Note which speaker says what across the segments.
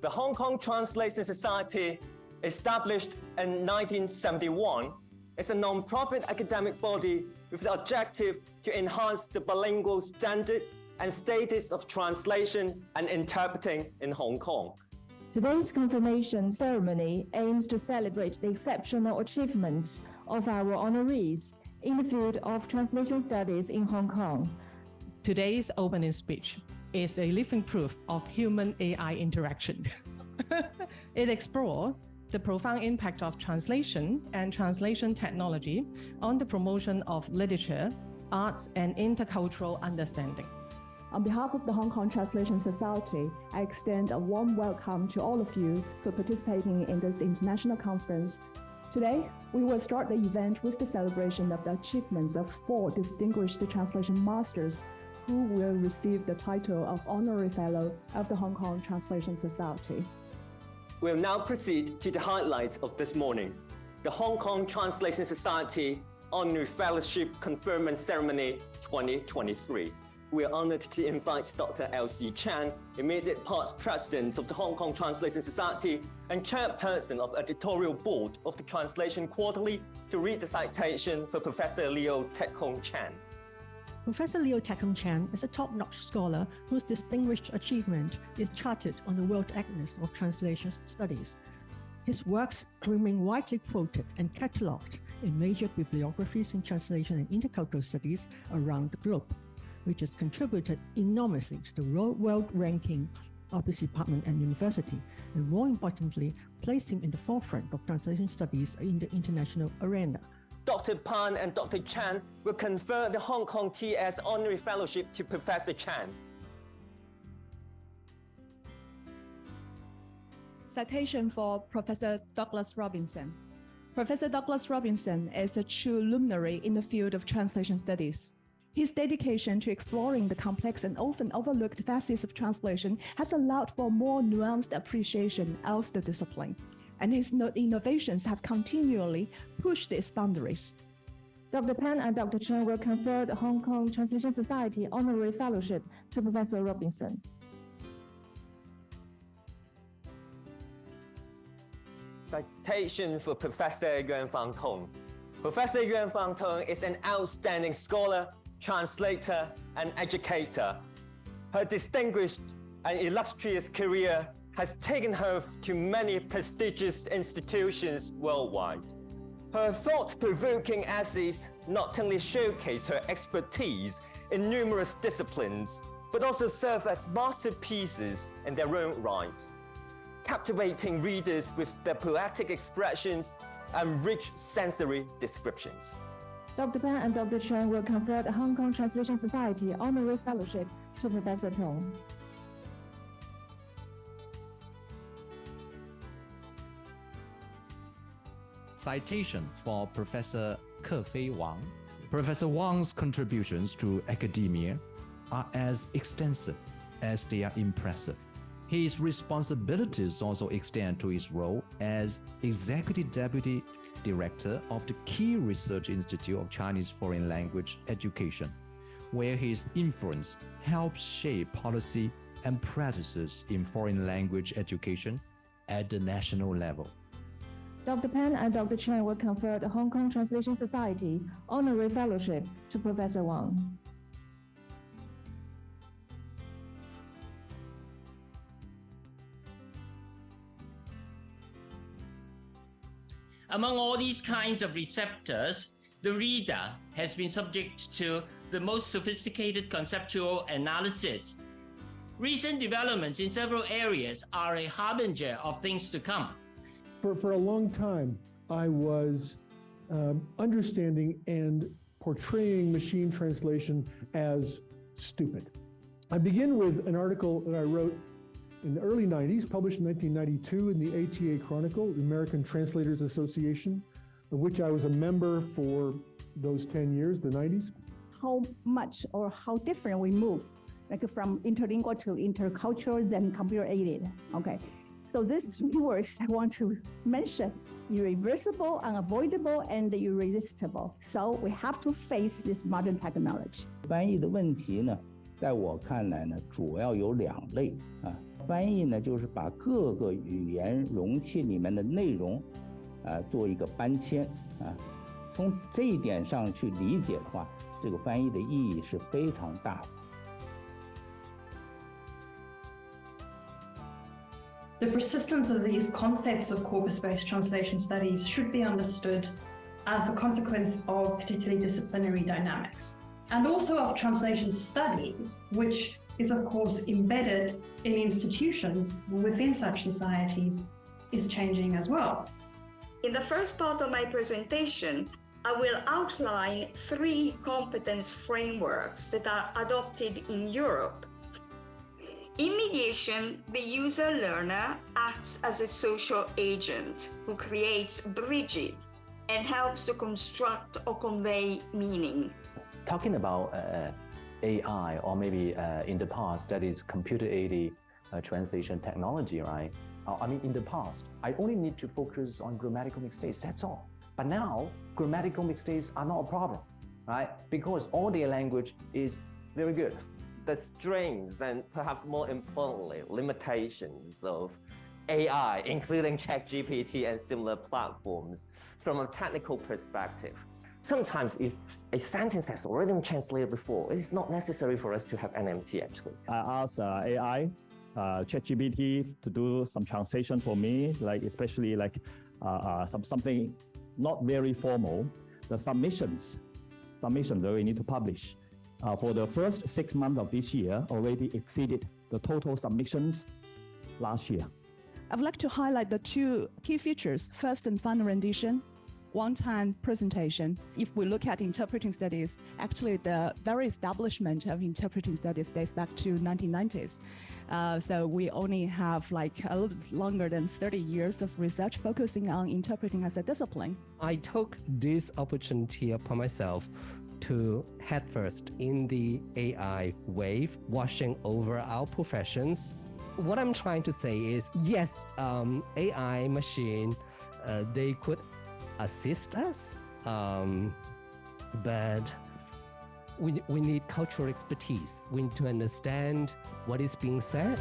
Speaker 1: The Hong Kong Translation Society, established in 1971, is a non-profit academic body with the objective to enhance the bilingual standard and status of translation and interpreting in Hong Kong.
Speaker 2: Today's confirmation ceremony aims to celebrate the exceptional achievements of our honorees in the field of translation studies in Hong Kong.
Speaker 3: Today's opening speech is a living proof of human-AI interaction. It explores the profound impact of translation and translation technology on the promotion of literature, arts, and intercultural understanding.
Speaker 4: On behalf of the Hong Kong Translation Society, I extend a warm welcome to all of you for participating in this international conference. Today, we will start the event with the celebration of the achievements of 4 distinguished translation masters who will receive the title of Honorary Fellow of the Hong Kong Translation Society.
Speaker 1: We'll now proceed to the highlights of this morning, the Hong Kong Translation Society Honorary Fellowship Conferment Ceremony 2023. We are honored to invite Dr. Elsie Chan, immediate past president of the Hong Kong Translation Society and chairperson of editorial board of the Translation Quarterly, to read the citation for Professor Leo Tek Hong Chan.
Speaker 5: Professor Leo Tek Hong Chan is a top-notch scholar whose distinguished achievement is charted on the World Atlas of Translation Studies. His works remain widely quoted and catalogued in major bibliographies in translation and intercultural studies around the globe, which has contributed enormously to the world ranking of his department and university, and more importantly, placed him in the forefront of translation studies in the international arena.
Speaker 1: Dr. Pan and Dr. Chan will confer the Hong Kong TS Honorary Fellowship to Professor Chan.
Speaker 4: Citation for Professor Douglas Robinson. Professor Douglas Robinson is a true luminary in the field of translation studies. His dedication to exploring the complex and often overlooked facets of translation has allowed for more nuanced appreciation of the discipline, and his innovations have continually pushed its boundaries.
Speaker 2: Dr. Pan and Dr. Chen will confer the Hong Kong Translation Society Honorary Fellowship to Professor Robinson.
Speaker 1: Citation for Professor Yuan Fang Tong. Professor Yuan Fang Tong is an outstanding scholar, translator, and educator. Her distinguished and illustrious career has taken her to many prestigious institutions worldwide. Her thought-provoking essays not only showcase her expertise in numerous disciplines, but also serve as masterpieces in their own right, captivating readers with their poetic expressions and rich sensory descriptions.
Speaker 2: Dr. Pan and Dr. Chen will confer the Hong Kong Translation Society Honorary Fellowship to Professor Tong.
Speaker 6: Citation for Professor Ke Fei Wang. Professor Wang's contributions to academia are as extensive as they are impressive. His responsibilities also extend to his role as Executive Deputy Director of the Key Research Institute of Chinese Foreign Language Education, where his influence helps shape policy and practices in foreign language education at the national level.
Speaker 2: Dr. Pan and Dr. Chen will confer the Hong Kong Translation Society Honorary Fellowship to Professor Wang.
Speaker 7: Among all these kinds of receptors, the reader has been subject to the most sophisticated conceptual analysis. Recent developments in several areas are a harbinger of things to come.
Speaker 8: For a long time, I was understanding and portraying machine translation as stupid. I begin with an article that I wrote in the early 90s, published in 1992 in the ATA Chronicle, the American Translators Association, of which I was a member for those 10 years, the 90s.
Speaker 4: How much or how different we move, like from interlingual to intercultural, then computer-aided, okay? So these 3 words I want to mention: irreversible, unavoidable, and irresistible. So we have to face this modern technology.
Speaker 9: 翻译的问题呢，在我看来呢，主要有2类啊。翻译呢，就是把各个语言容器里面的内容，做一个搬迁啊。从这一点上去理解的话，这个翻译的意义是非常大的。
Speaker 10: The persistence of these concepts of corpus-based translation studies should be understood as the consequence of particularly disciplinary dynamics, and also of translation studies, which is of course embedded in institutions within such societies, is changing as well.
Speaker 11: In the first part of my presentation, I will outline 3 competence frameworks that are adopted in Europe. In mediation, the user-learner acts as a social agent who creates bridges and helps to construct or convey meaning.
Speaker 12: Talking about AI, or maybe in the past, that is computer-aided translation technology, right? I mean, in the past, I only need to focus on grammatical mistakes, that's all. But now, grammatical mistakes are not a problem, right? Because all their language is very good.
Speaker 1: The strengths and perhaps more importantly, limitations of AI, including ChatGPT and similar platforms, from a technical perspective. Sometimes if a sentence has already been translated before, it is not necessary for us to have NMT actually.
Speaker 13: I asked AI, ChatGPT to do some translation for me, like especially like something not very formal, the submissions that we need to publish. For the first 6 months of this year, already exceeded the total submissions last year.
Speaker 4: I would like to highlight the 2 key features: first and final rendition, one-time presentation. If we look at interpreting studies, actually the very establishment of interpreting studies dates back to 1990s. So we only have like a little bit longer than 30 years of research focusing on interpreting as a discipline.
Speaker 14: I took this opportunity upon myself to head first in the AI wave washing over our professions. What I'm trying to say is, yes, AI machine, they could assist us, but we need cultural expertise. We need to understand what is being said.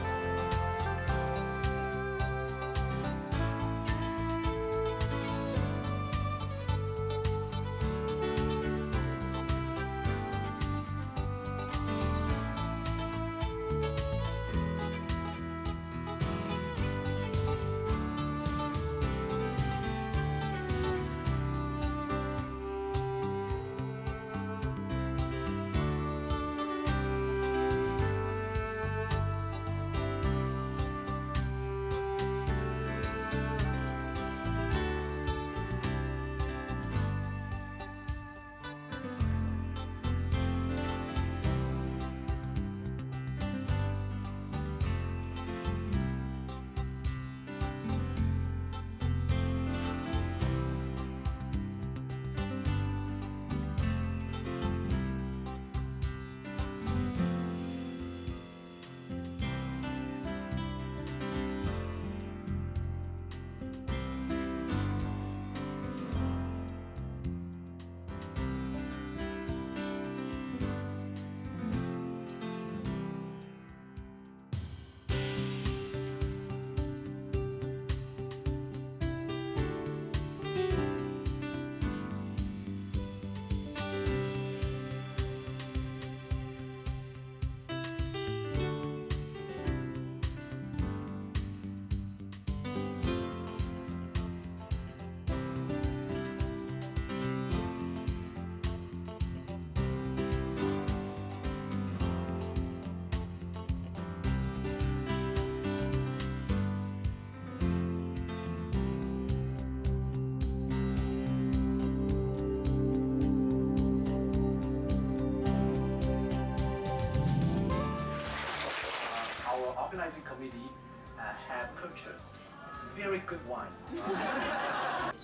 Speaker 6: Organizing committee have purchased very good wine.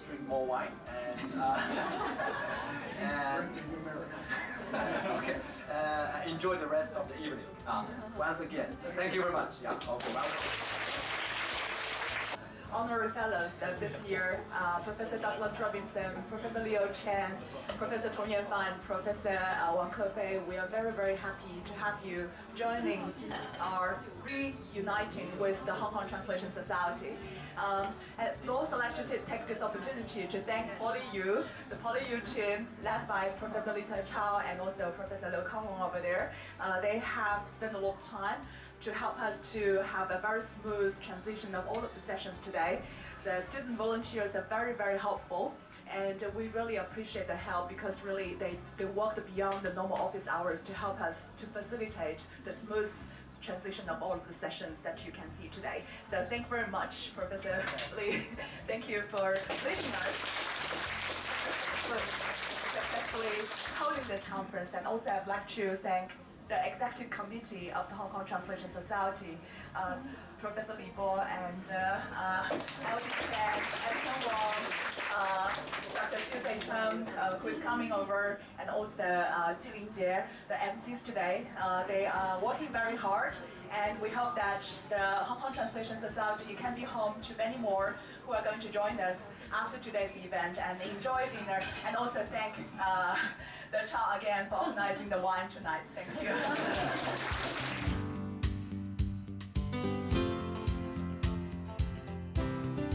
Speaker 6: Drink more wine and okay. Enjoy the rest of the evening. Once again, thank you very much. Yeah. Okay.
Speaker 4: honorary fellows of this year, Professor Douglas Robinson, Professor Leo Chen, Professor Tong Yuanfang, and Professor Wang Kefei. We are very, very happy to have you joining our reuniting with the Hong Kong Translation Society. And we'd also like to take this opportunity to thank PolyU, the PolyU team led by Professor Lita Chow and also Professor Liu Kanghong over there. They have spent a lot of time to help us to have a very smooth transition of all of the sessions today. The student volunteers are very, very helpful, and we really appreciate the help because really they worked beyond the normal office hours to help us to facilitate the smooth transition of all of the sessions that you can see today. So thank you very much, Professor Lee. Thank you for leading us for successfully holding this conference. And also I'd like to thank the Executive Committee of the Hong Kong Translation Society, Professor Li Bo and LD Chen, Edison Wong, Dr. Xu Zeicheng, who is coming over, and also Jilin Jie, the MCs today. They are working very hard, and we hope that the Hong Kong Translation Society can be home to many more who are going to join us after today's event and enjoy dinner. And also thank the Chow again for organizing the wine tonight. Thank you.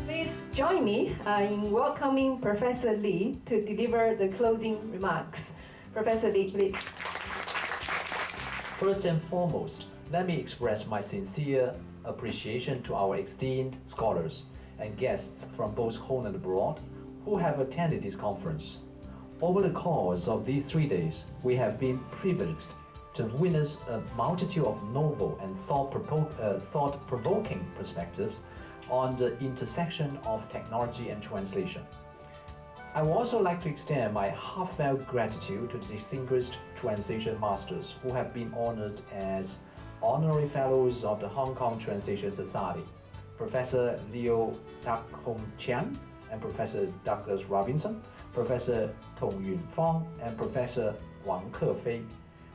Speaker 15: Please join me in welcoming Professor Lee to deliver the closing remarks. Professor Lee, please.
Speaker 12: First and foremost, let me express my sincere appreciation to our esteemed scholars and guests from both home and abroad who have attended this conference. Over the course of these 3 days, we have been privileged to witness a multitude of novel and thought-provoking perspectives on the intersection of technology and translation. I would also like to extend my heartfelt gratitude to the distinguished translation masters who have been honored as honorary fellows of the Hong Kong Translation Society, Professor Leo Tak-Hung Chiang and Professor Douglas Robinson, Professor Tong Yuanfang and Professor Wang Kefei.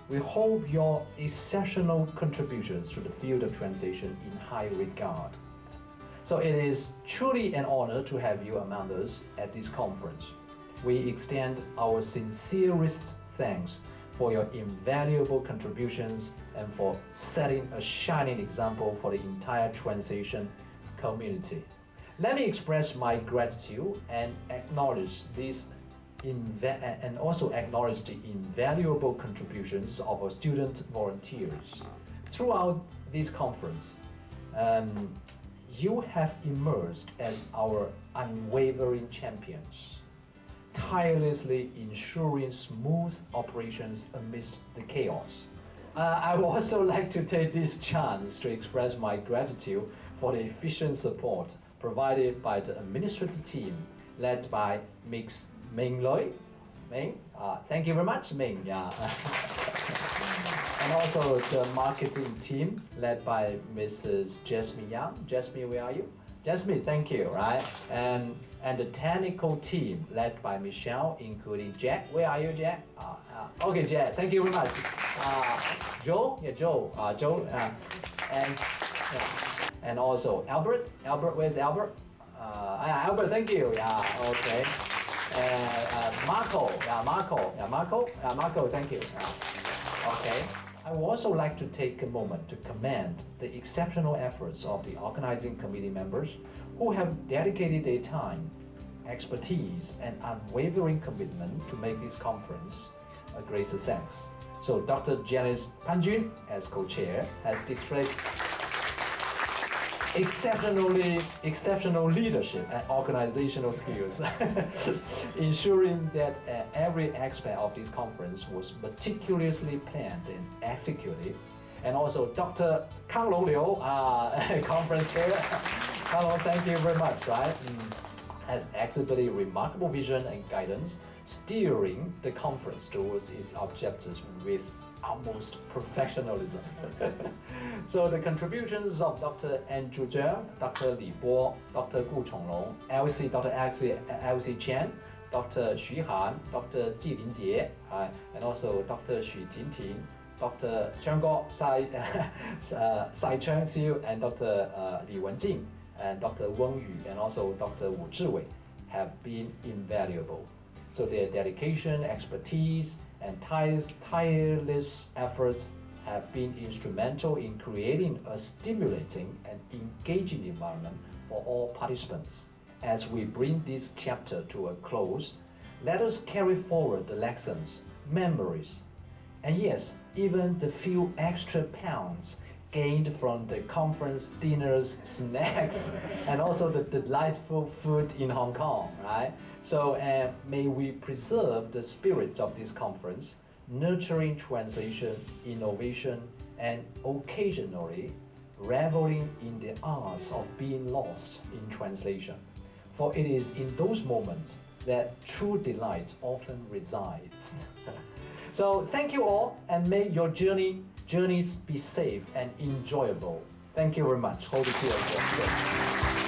Speaker 12: We hold your exceptional contributions to the field of translation in high regard. So it is truly an honor to have you among us at this conference. We extend our sincerest thanks for your invaluable contributions and for setting a shining example for the entire translation community. Let me express my gratitude and acknowledge the invaluable contributions of our student volunteers. Throughout this conference, you have emerged as our unwavering champions, tirelessly ensuring smooth operations amidst the chaos. I would also like to take this chance to express my gratitude for the efficient support provided by the administrative team led by Ms. Ming Loi. Ming, thank you very much, Ming. Yeah. And also the marketing team led by Mrs. Jasmine Yang. Jasmine, where are you? Jasmine, thank you, right? And the technical team led by Michelle, including Jack. Where are you, Jack? Okay, Jack, thank you very much. Joe, yeah, Joe, and also Albert. Albert, where's Albert? Albert, thank you. Yeah, okay. Marco, Marco, thank you. Okay. I would also like to take a moment to commend the exceptional efforts of the organizing committee members who have dedicated their time, expertise, and unwavering commitment to make this conference a great success. So Dr. Janice Panjun, as co-chair, has displayed exceptional leadership and organizational skills, ensuring that every aspect of this conference was meticulously planned and executed. And also Dr. Kang Long Liu, conference chair. Hello, thank you very much, right? Has exhibited remarkable vision and guidance, steering the conference towards its objectives with utmost professionalism. So the contributions of Dr. Andrew Zhang, Dr. Li Bo, Dr. Gu Chonglong, Dr. Elsie Chen, Dr. Xu Han, Dr. Jilin Jie, and also Dr. Xu Tintin, Dr. Zhang Guo, Sai Cheng Xiu, and Dr. Li Wenjing
Speaker 6: and Dr. Weng Yu and also Dr. Wu Zhiwei have been invaluable. So their dedication, expertise, and tireless efforts have been instrumental in creating a stimulating and engaging environment for all participants. As we bring this chapter to a close, let us carry forward the lessons, memories, and yes, even the few extra pounds gained from the conference dinners, snacks, and also the delightful food in Hong Kong, right? So may we preserve the spirit of this conference, nurturing translation, innovation, and occasionally reveling in the art of being lost in translation. For it is in those moments that true delight often resides. So thank you all, and may your journeys be safe and enjoyable. Thank you very much. Hope to see you again soon.